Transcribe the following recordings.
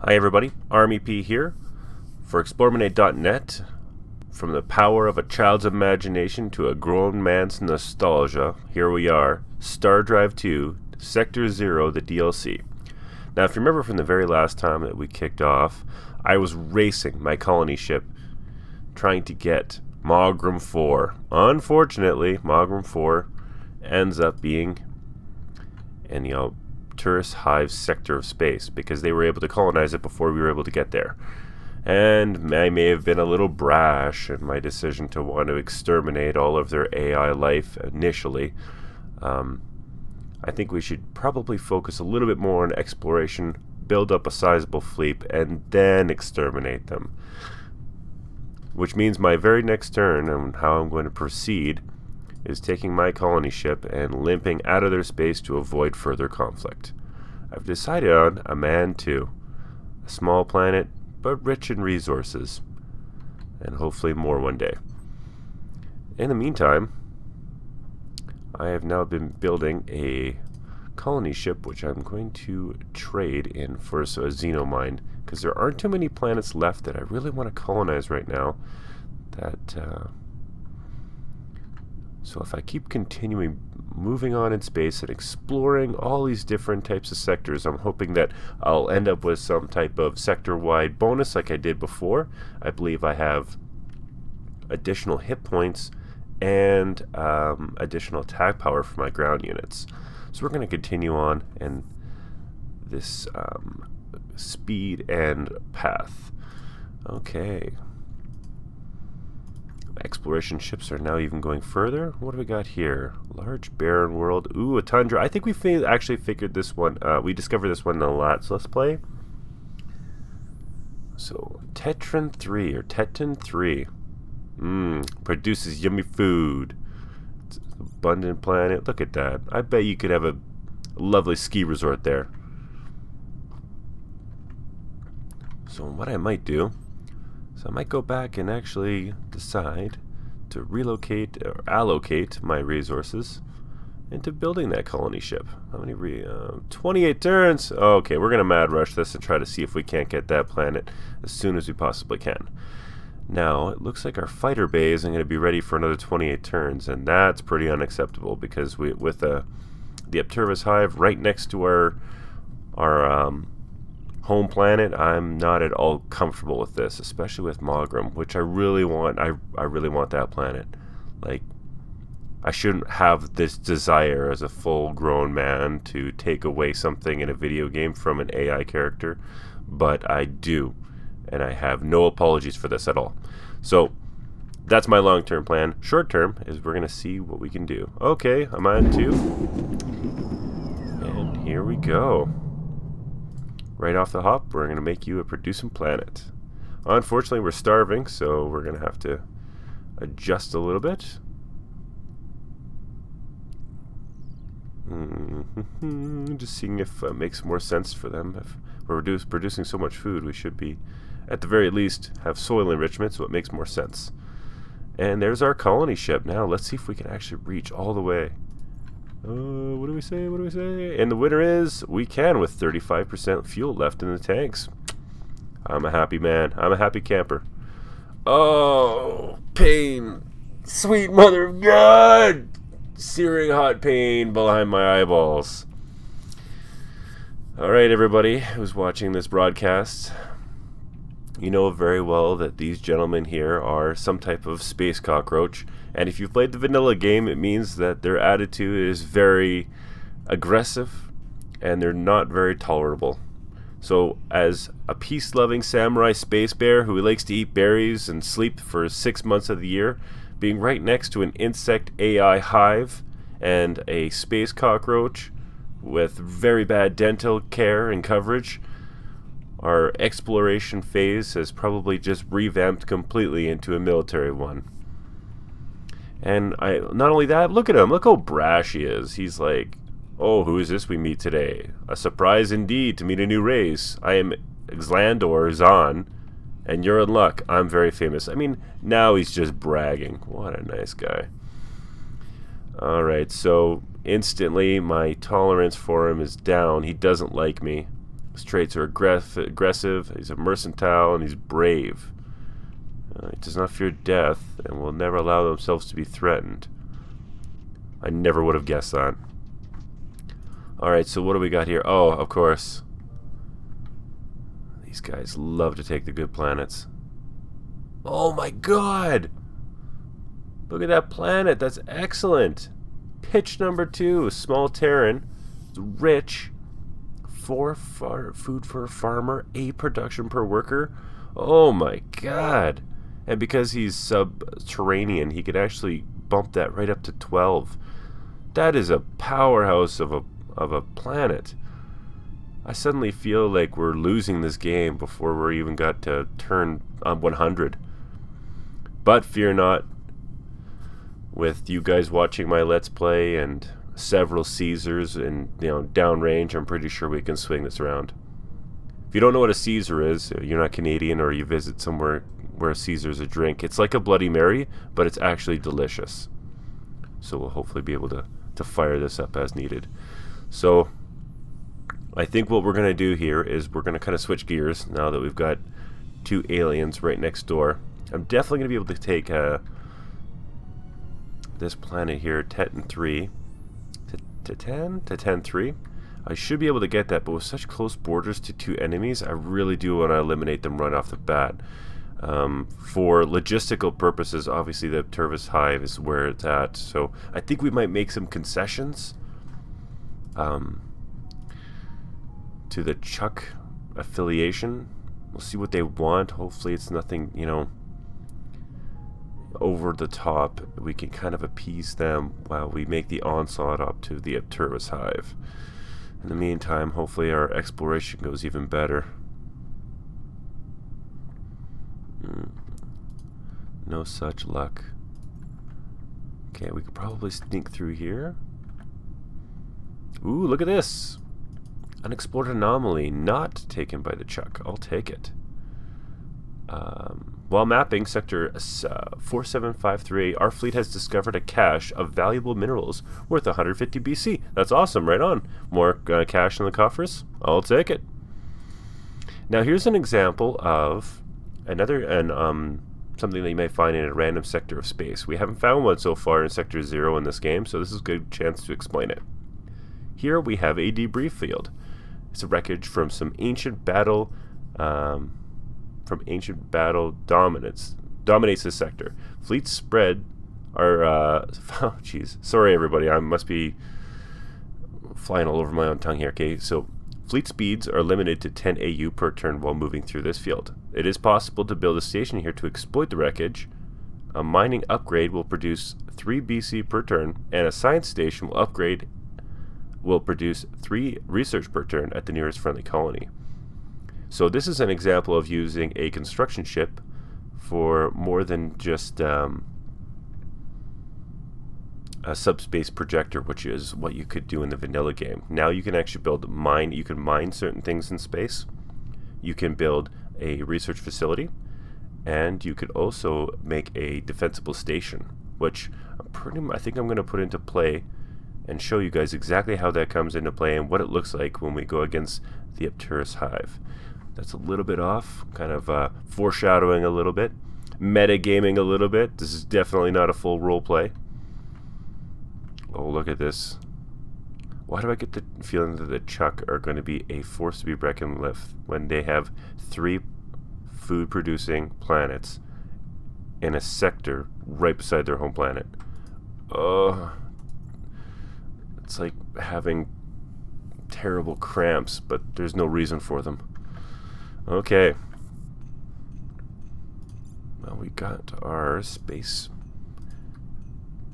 Hi everybody, Army Pea here for Explorminate.net. From the power of a child's imagination to a grown man's nostalgia, here we are, StarDrive 2, Sector 0, the DLC. Now if you remember from the very last time that we kicked off, I was racing my colony ship trying to get Mogram 4. Unfortunately, Mogram 4 ends up being in the tourist hive sector of space because they were able to colonize it before we were able to get there. And I may have been a little brash in my decision to want to exterminate all of their AI life initially. I think we should probably focus a little bit more on exploration, build up a sizable fleet, and then exterminate them. Which means my very next turn and how I'm going to proceed is taking my colony ship and limping out of their space to avoid further conflict. I've decided on a Man 2, a small planet but rich in resources, and hopefully more one day. In the meantime, I have now been building a colony ship which I'm going to trade in for a xenomine, because there aren't too many planets left that I really want to colonize right now. So if I keep continuing moving on in space and exploring all these different types of sectors, I'm hoping that I'll end up with some type of sector-wide bonus like I did before. I believe I have additional hit points and additional attack power for my ground units. So we're going to continue on in this speed and path. Okay. Exploration ships are now even going further. What do we got here? Large barren world. Ooh, a tundra. I think we actually figured this one. We discovered this one a lot. So let's play. So Tetran 3 or Tetan 3. Produces yummy food. It's an abundant planet. Look at that. I bet you could have a lovely ski resort there. So what I might do, so I might go back and actually decide to relocate or allocate my resources into building that colony ship. How many 28 turns? Okay, we're going to mad rush this and try to see if we can't get that planet as soon as we possibly can. Now, it looks like our fighter bay isn't going to be ready for another 28 turns, and that's pretty unacceptable because with the Aptervis hive right next to our home planet, I'm not at all comfortable with this, especially with Mogram, which I really want. I really want that planet. Like, I shouldn't have this desire as a full-grown man to take away something in a video game from an AI character, but I do, and I have no apologies for this at all. So that's my long-term plan. Short-term is we're gonna see what we can do. Okay, I'm on 2, and here we go. Right off the hop, we're going to make you a producing planet. Unfortunately, we're starving, so we're going to have to adjust a little bit. Just seeing if it makes more sense for them. If we're producing so much food, we should be, at the very least, have soil enrichment, so it makes more sense. And there's our colony ship. Now, let's see if we can actually reach all the way. What do we say? What do we say? And the winner is, we can with 35% fuel left in the tanks. I'm a happy man. I'm a happy camper. Oh, pain. Sweet mother of God. Searing hot pain behind my eyeballs. Alright, everybody who's watching this broadcast. You know very well that these gentlemen here are some type of space cockroach. And if you've played the vanilla game, it means that their attitude is very aggressive and they're not very tolerable. So as a peace-loving samurai space bear who likes to eat berries and sleep for 6 months of the year, being right next to an insect AI hive and a space cockroach with very bad dental care and coverage, our exploration phase has probably just revamped completely into a military one. And not only that, look at him. Look how brash he is. He's like, oh, who is this we meet today? A surprise indeed to meet a new race. I am Xlandor Zahn, and you're in luck. I'm very famous. I mean, now he's just bragging. What a nice guy. Alright, so instantly my tolerance for him is down. He doesn't like me. His traits are aggressive, he's a mercantile, and he's brave. He does not fear death and will never allow themselves to be threatened. I never would have guessed that. Alright, so what do we got here? Oh, of course. These guys love to take the good planets. Oh my god! Look at that planet, that's excellent! Pitch number 2, small Terran. It's rich. 4 food for a farmer, 8 production per worker. Oh my god! And because he's subterranean, he could actually bump that right up to 12. That is a powerhouse of a planet. I suddenly feel like we're losing this game before we're even got to turn 100. But fear not. With you guys watching my Let's Play and several Caesars and downrange, I'm pretty sure we can swing this around. If you don't know what a Caesar is, you're not Canadian or you visit somewhere where a Caesar's a drink. It's like a Bloody Mary, but it's actually delicious. So we'll hopefully be able to fire this up as needed. So I think what we're going to do here is we're going to kind of switch gears now that we've got 2 aliens right next door. I'm definitely going to be able to take this planet here, Teton 3 to 10-3. I should be able to get that, but with such close borders to 2 enemies, I really do want to eliminate them right off the bat. For logistical purposes, obviously the Tervis Hive is where it's at, so I think we might make some concessions to the Chuck affiliation. We'll see what they want. Hopefully it's nothing, over the top. We can kind of appease them while we make the onslaught up to the Tervis Hive. In the meantime, hopefully our exploration goes even better. No such luck. Okay, we could probably sneak through here. Ooh, look at this! Unexplored anomaly, not taken by the Chuck. I'll take it. While mapping Sector 4753, our fleet has discovered a cache of valuable minerals worth 150 BC. That's awesome, right on. More cash in the coffers? I'll take it. Now here's an example of something that you may find in a random sector of space. We haven't found one so far in Sector 0 in this game, so this is a good chance to explain it. Here we have a debris field. It's a wreckage from some ancient battle dominates this sector. Fleets spread are oh jeez, sorry everybody, I must be flying all over my own tongue here. Okay, so fleet speeds are limited to 10 AU per turn while moving through this field. It is possible to build a station here to exploit the wreckage. A mining upgrade will produce 3 BC per turn, and a science station will produce 3 research per turn at the nearest friendly colony. So this is an example of using a construction ship for more than just a subspace projector, which is what you could do in the vanilla game. Now you can actually you can mine certain things in space. You can build a research facility, and you could also make a defensible station, which I think I'm going to put into play and show you guys exactly how that comes into play and what it looks like when we go against the Tervis Hive. That's a little bit off, kind of foreshadowing a little bit, metagaming a little bit. This is definitely not a full role play. Oh, look at this. Why do I get the feeling that the Chuck are going to be a force to be reckoned with when they have 3 food-producing planets in a sector right beside their home planet? It's like having terrible cramps, but there's no reason for them. Okay. Well, we got our space.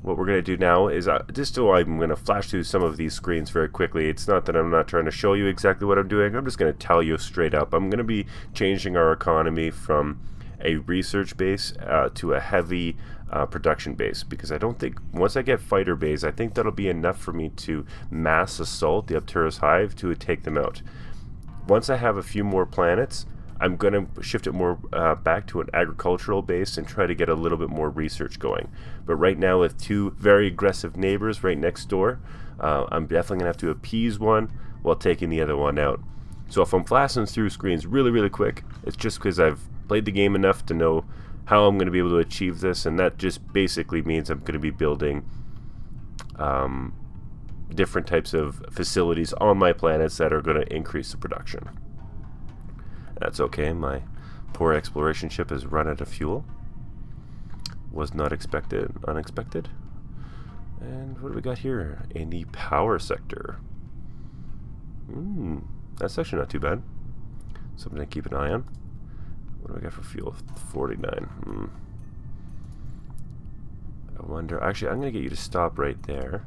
What we're going to do now is, I'm going to flash through some of these screens very quickly. It's not that I'm not trying to show you exactly what I'm doing. I'm just going to tell you straight up. I'm going to be changing our economy from a research base to a heavy production base, because I don't think, once I get fighter base, I think that'll be enough for me to mass assault the Tervis Hive to take them out. Once I have a few more planets, I'm going to shift it more back to an agricultural base and try to get a little bit more research going. But right now, with 2 very aggressive neighbors right next door, I'm definitely going to have to appease one while taking the other one out. So if I'm flashing through screens really quick, it's just because I've played the game enough to know how I'm going to be able to achieve this, and that just basically means I'm going to be building different types of facilities on my planets that are going to increase the production. That's okay, my poor exploration ship has run out of fuel. Was not unexpected. And what do we got here? In the power sector. That's actually not too bad. Something to keep an eye on. What do we got for fuel? 49. I wonder. Actually, I'm going to get you to stop right there.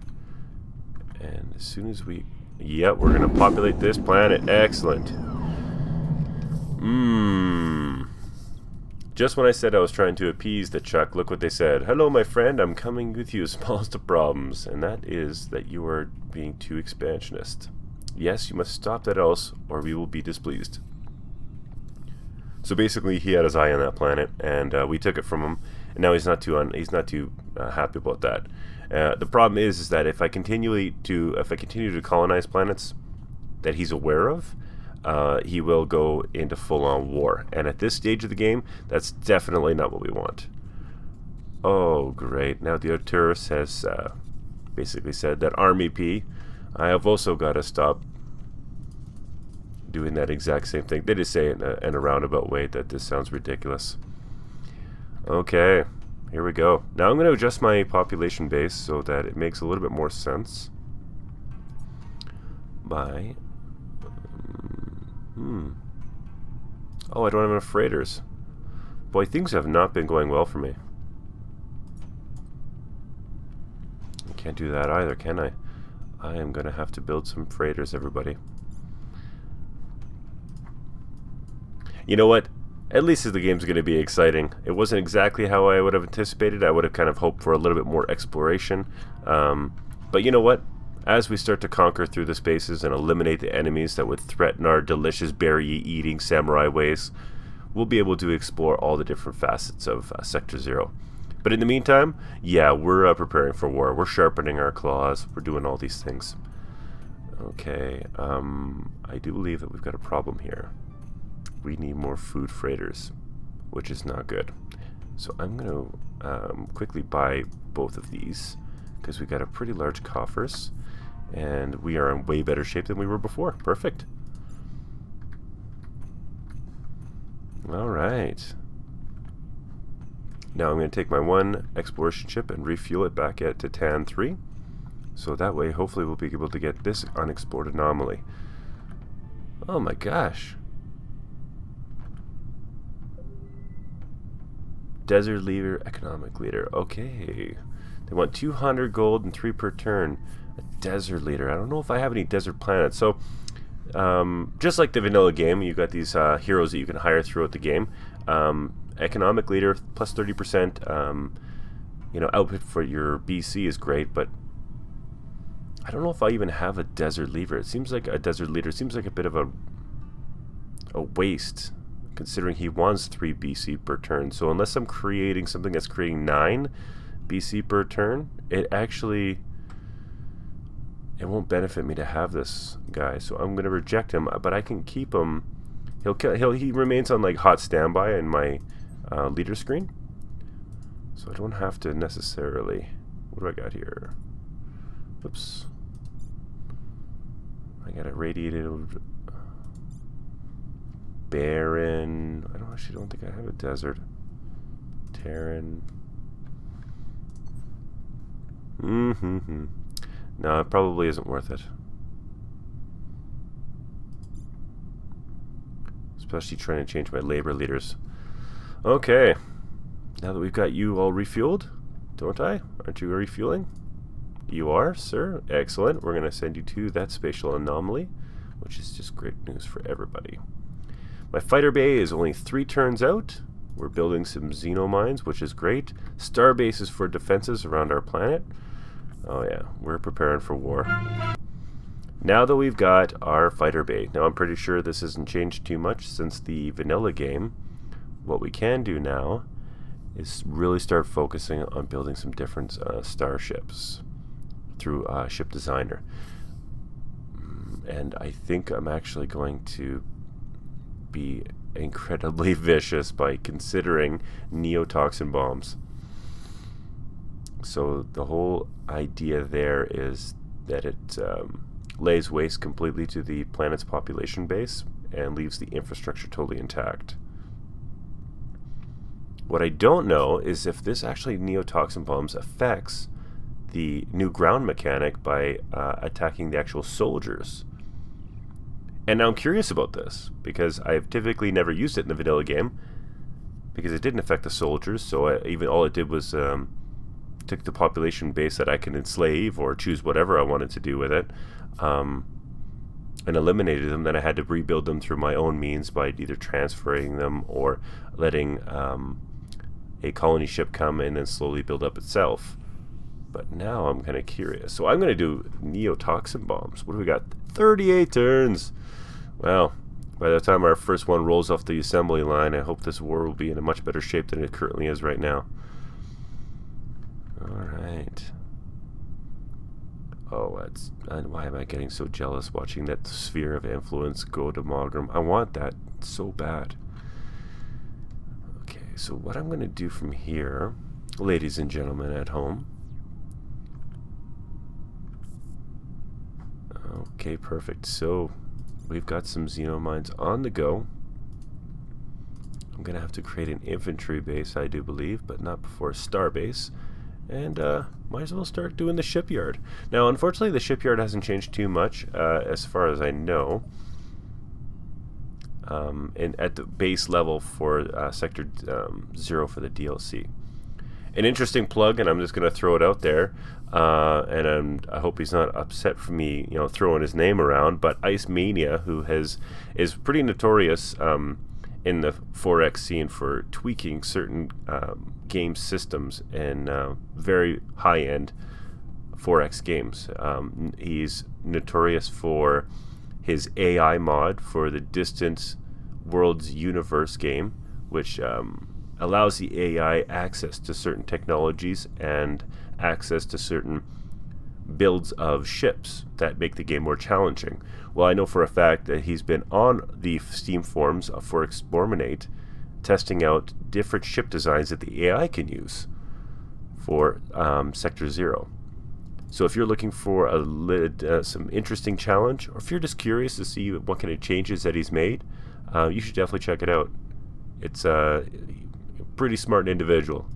And as soon as we... Yep, we're going to populate this planet. Excellent. Just when I said I was trying to appease the Chuck, look what they said. Hello, my friend. I'm coming with you, smallest of problems. And that is that you are being too expansionist. Yes, you must stop that else, or we will be displeased. So basically, he had his eye on that planet, and we took it from him. And now he's not too happy about that. The problem is that if I continue to colonize planets that he's aware of, he will go into full-on war. And at this stage of the game, that's definitely not what we want. Oh, great. Now the Arturus has basically said that Army Pea, I have also got to stop doing that exact same thing. They just say it in a roundabout way that this sounds ridiculous. Okay, here we go. Now I'm going to adjust my population base so that it makes a little bit more sense. By... Oh, I don't have enough freighters. Boy, things have not been going well for me. I can't do that either, can I? I am going to have to build some freighters, everybody. You know what? At least the game's going to be exciting. It wasn't exactly how I would have anticipated. I would have kind of hoped for a little bit more exploration. But you know what? As we start to conquer through the spaces and eliminate the enemies that would threaten our delicious berry-eating samurai ways, we'll be able to explore all the different facets of Sector 0. But in the meantime, yeah, we're preparing for war. We're sharpening our claws. We're doing all these things. Okay, I do believe that we've got a problem here. We need more food freighters, which is not good. So I'm going to quickly buy both of these, because we got a pretty large coffers, and we are in way better shape than we were before. Perfect. Alright. Now I'm going to take my one exploration ship and refuel it back at Titan 3. So that way, hopefully we'll be able to get this unexplored anomaly. Oh my gosh. Desert leader, economic leader. Okay. They want 200 gold and 3 per turn. A desert leader. I don't know if I have any desert planets. So, just like the vanilla game, you got these heroes that you can hire throughout the game. Economic leader plus 30%. Output for your BC is great, but I don't know if I even have a desert leader. It seems like a desert leader seems like a bit of a waste, considering he wants 3 BC per turn. So unless I'm creating something that's creating 9 BC per turn, it won't benefit me to have this guy. So I'm going to reject him, but I can keep him. He remains on like hot standby in my leader screen. So I don't have to necessarily... What do I got here? Oops. I got a radiated... Barren. I don't think I have a desert. Terran. No, it probably isn't worth it. Especially trying to change my labor leaders. Okay. Now that we've got you all refueled, don't I? Aren't you refueling? You are, sir. Excellent. We're going to send you to that spatial anomaly, which is just great news for everybody. My fighter bay is only 3 turns out. We're building some xenomines, which is great. Star bases for defenses around our planet. Oh yeah, we're preparing for war. Now that we've got our fighter bay, now I'm pretty sure this hasn't changed too much since the vanilla game. What we can do now is really start focusing on building some different starships through Ship Designer. And I think I'm actually going to be incredibly vicious by considering neotoxin bombs. So the whole idea there is that it lays waste completely to the planet's population base and leaves the infrastructure totally intact. What I don't know is if this actually neotoxin bombs affects the new ground mechanic by attacking the actual soldiers. And now I'm curious about this because I've typically never used it in the vanilla game because it didn't affect the soldiers. So even all it did was took the population base that I can enslave or choose whatever I wanted to do with it, and eliminated them. Then I had to rebuild them through my own means by either transferring them or letting a colony ship come in and slowly build up itself. But now I'm kind of curious. So I'm going to do neotoxin bombs. What do we got? 38 turns. Well, by the time our first one rolls off the assembly line, I hope this war will be in a much better shape than it currently is right now. Alright. Oh, why am I getting so jealous watching that sphere of influence go to Mogram? I want that so bad. Okay, so what I'm going to do from here, ladies and gentlemen at home. Okay, perfect. So we've got some xenomines on the go. I'm going to have to create an infantry base, I do believe, but not before a star base. And might as well start doing the shipyard. Now, unfortunately, the shipyard hasn't changed too much, as far as I know. And at the base level for Sector 0 for the DLC. An interesting plug, and I'm just going to throw it out there. And I hope he's not upset for me, throwing his name around. But Ice Mania, who is pretty notorious in the 4X scene for tweaking certain game systems in very high-end 4X games. He's notorious for his AI mod for the Distant Worlds Universe game, which allows the AI access to certain technologies and access to certain builds of ships that make the game more challenging. Well, I know for a fact that he's been on the Steam forums for Explorminate testing out different ship designs that the AI can use for Sector 0. So if you're looking for some interesting challenge, or if you're just curious to see what kind of changes that he's made, you should definitely check it out. It's a pretty smart individual.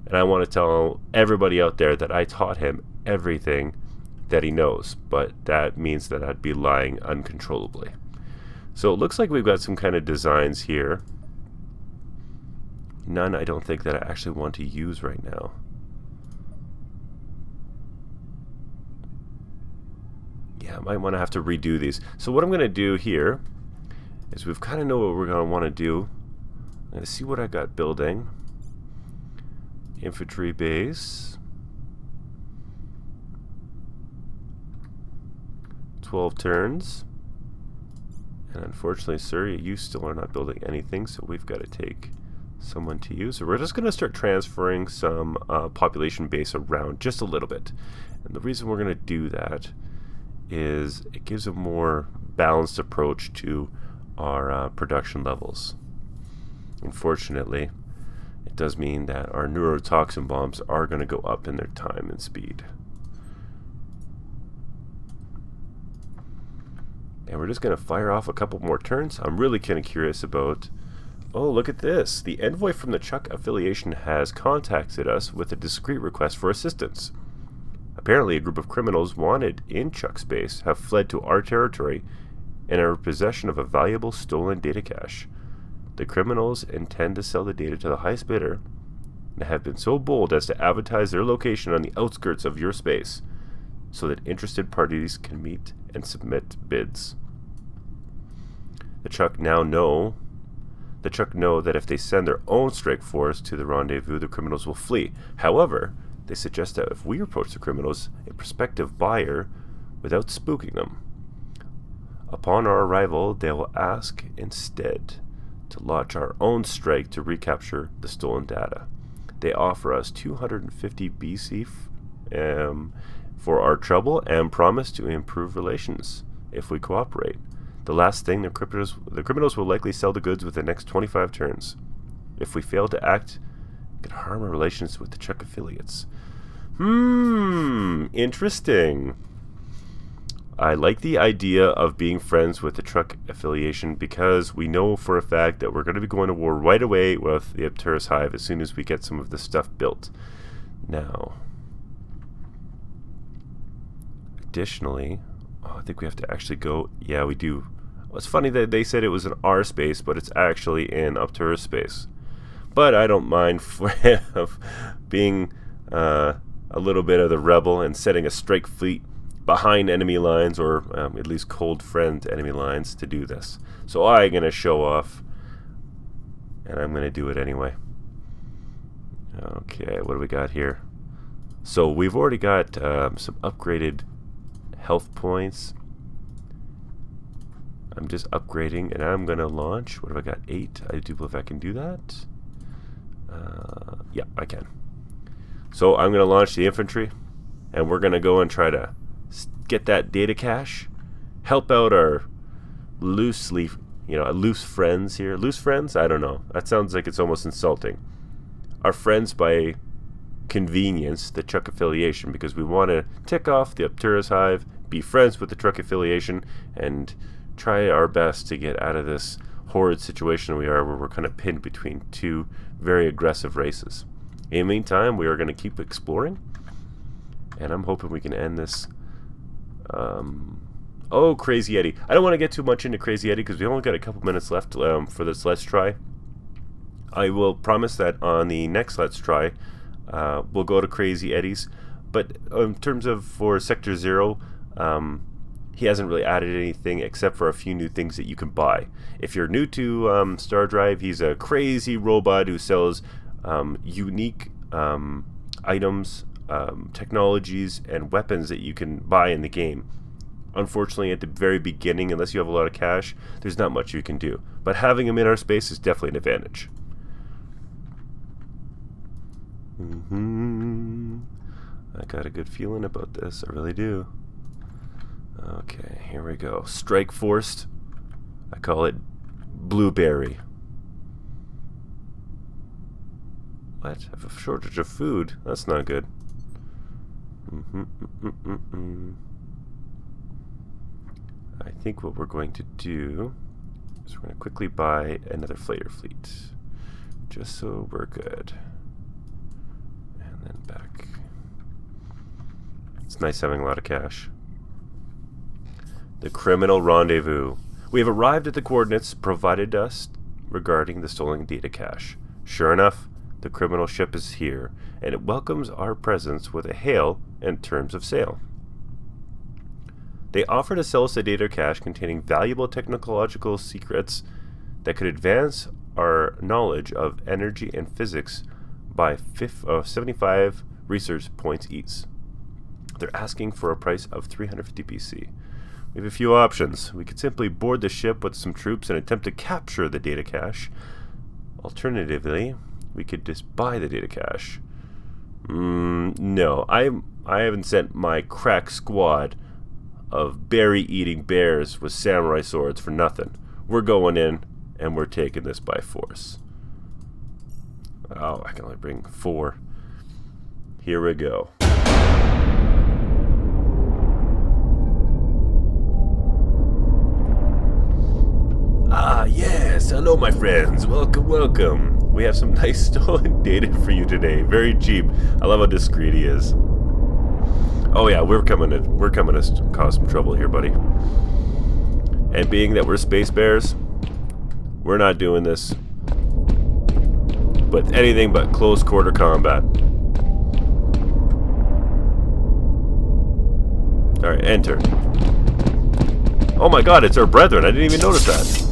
And I want to tell everybody out there that I taught him everything that he knows, but that means that I'd be lying uncontrollably. So it looks like we've got some kind of designs here. None I don't think that I actually want to use right now. Yeah, I might want to have to redo these. So what I'm going to do here is we've kind of know what we're going to want to do. I'm going to see what I got building. Infantry base. 12 turns. And unfortunately, sir, you still are not building anything, so we've got to take someone to use. So we're just going to start transferring some population base around just a little bit. And the reason we're going to do that is it gives a more balanced approach to our production levels. Unfortunately, it does mean that our neurotoxin bombs are going to go up in their time and speed. And we're just going to fire off a couple more turns. I'm really kind of curious about... Oh, look at this. The envoy from the Chuck affiliation has contacted us with a discreet request for assistance. Apparently, a group of criminals wanted in Chuck's base have fled to our territory and are in possession of a valuable stolen data cache. The criminals intend to sell the data to the highest bidder and have been so bold as to advertise their location on the outskirts of your space so that interested parties can meet and submit bids. The Chuck know that if they send their own strike force to the rendezvous, the criminals will flee. However, they suggest that if we approach the criminals, a prospective buyer, without spooking them, upon our arrival, they will ask instead to launch our own strike to recapture the stolen data. They offer us 250 BC for our trouble and promise to improve relations. if we cooperate. The last thing, the criminals will likely sell the goods within the next 25 turns. If we fail to act, it could harm our relations with the Chuck affiliates. Interesting. I like the idea of being friends with the Truck affiliation because we know for a fact that we're going to be going to war right away with the Arcturus Hive as soon as we get some of this stuff built. Now, additionally, I think we have to actually go. Yeah, we do. Well, it's funny that they said it was in our space, but it's actually in Arcturus space. But I don't mind being a little bit of the rebel and setting a strike fleet behind enemy lines, or at least cold friend enemy lines, to do this. So I'm going to show off, and I'm going to do it anyway. Okay, what do we got here? So we've already got some upgraded health points. I'm just upgrading, and I'm going to launch. What have I got? 8. I do believe I can do that. Yeah, I can. So I'm going to launch the infantry, and we're going to go and try to get that data cache, help out our loose friends here. Loose friends? I don't know. That sounds like it's almost insulting. Our friends by convenience, the Chuck affiliation, because we want to tick off the Arcturus Hive, be friends with the Truck affiliation, and try our best to get out of this horrid situation we are, where we're kind of pinned between two very aggressive races. In the meantime, we are going to keep exploring, and I'm hoping we can end this. Oh, Crazy Eddie. I don't want to get too much into Crazy Eddie because we only got a couple minutes left for this Let's Try. I will promise that on the next Let's Try, we'll go to Crazy Eddie's. But in terms of for Sector 0, he hasn't really added anything except for a few new things that you can buy. If you're new to StarDrive, he's a crazy robot who sells unique items, technologies, and weapons that you can buy in the game. Unfortunately, at the very beginning, unless you have a lot of cash, there's not much you can do. But having him in our space is definitely an advantage. I got a good feeling about this. I really do. Okay, here we go. Strike forced. I call it Blueberry. What? I have a shortage of food. That's not good. I think what we're going to do is we're going to quickly buy another freighter fleet, just so we're good. And then back. It's nice having a lot of cash. The criminal rendezvous. We have arrived at the coordinates provided us regarding the stolen data cache. Sure enough, the criminal ship is here, and it welcomes our presence with a hail and terms of sale. They offer to sell us a data cache containing valuable technological secrets that could advance our knowledge of energy and physics by 75 research points each. They're asking for a price of 350 BC. We have a few options. We could simply board the ship with some troops and attempt to capture the data cache. Alternatively, we could just buy the data cache. No, I haven't sent my crack squad of berry-eating bears with samurai swords for nothing. We're going in, and we're taking this by force. Oh, I can only bring 4. Here we go. Ah, yes. Hello, my friends. Welcome, welcome. We have some nice stolen data for you today. Very cheap. I love how discreet he is. Oh yeah, we're coming to cause some trouble here, buddy. And being that we're space bears, we're not doing this with anything but close quarter combat. Alright, enter. Oh my god, it's our brethren. I didn't even notice that.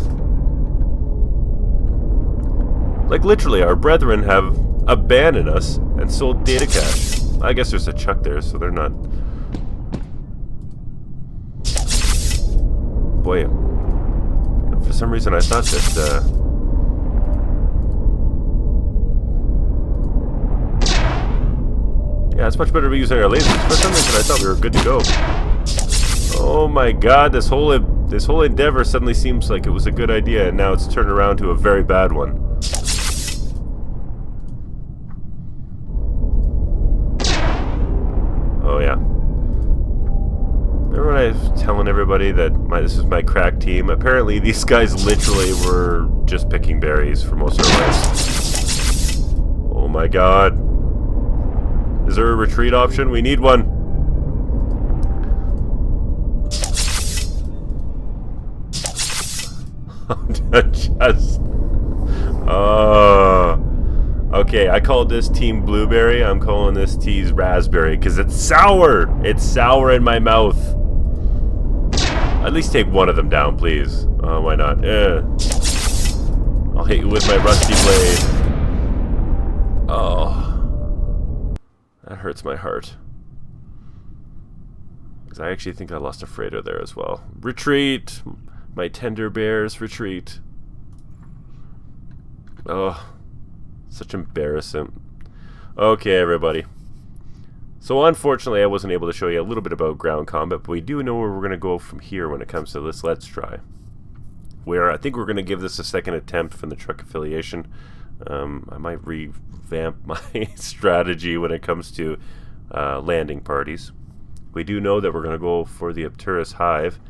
Like literally, our brethren have abandoned us and sold data cache. I guess there's a Chuck there, so they're not. Boy, for some reason I thought that. Yeah, it's much better to be using our lasers. For some reason I thought we were good to go. Oh my god, this whole endeavor suddenly seems like it was a good idea, and now it's turned around to a very bad one. Oh yeah. Remember when I was telling everybody that this is my crack team? Apparently these guys literally were just picking berries for most of their lives. Oh my god. Is there a retreat option? We need one. Just... Okay, I called this Team Blueberry. I'm calling this Team Raspberry because it's sour. It's sour in my mouth. At least take one of them down, please. Oh, why not? I'll hit you with my rusty blade. Oh, that hurts my heart. Because I actually think I lost a freighter there as well. Retreat! My tender bears, retreat. Oh, such embarrassment. Okay, everybody. So unfortunately, I wasn't able to show you a little bit about ground combat, but we do know where we're going to go from here when it comes to this Let's Try. Where I think we're going to give this a second attempt from the truck affiliation. I might revamp my strategy when it comes to landing parties. We do know that we're going to go for the Arcturus Hive.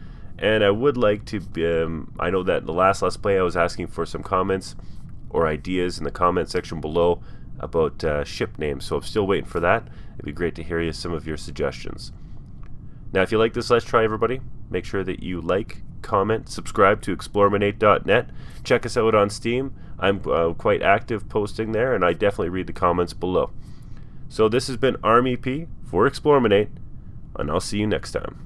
And I would like to, I know that the last Let's Play I was asking for some comments or ideas in the comment section below about ship names, so I'm still waiting for that. It'd be great to hear some of your suggestions. Now, if you like this Let's Try, everybody, make sure that you like, comment, subscribe to Explorminate.net. Check us out on Steam. I'm quite active posting there, and I definitely read the comments below. So this has been Army Pea for Explorminate, and I'll see you next time.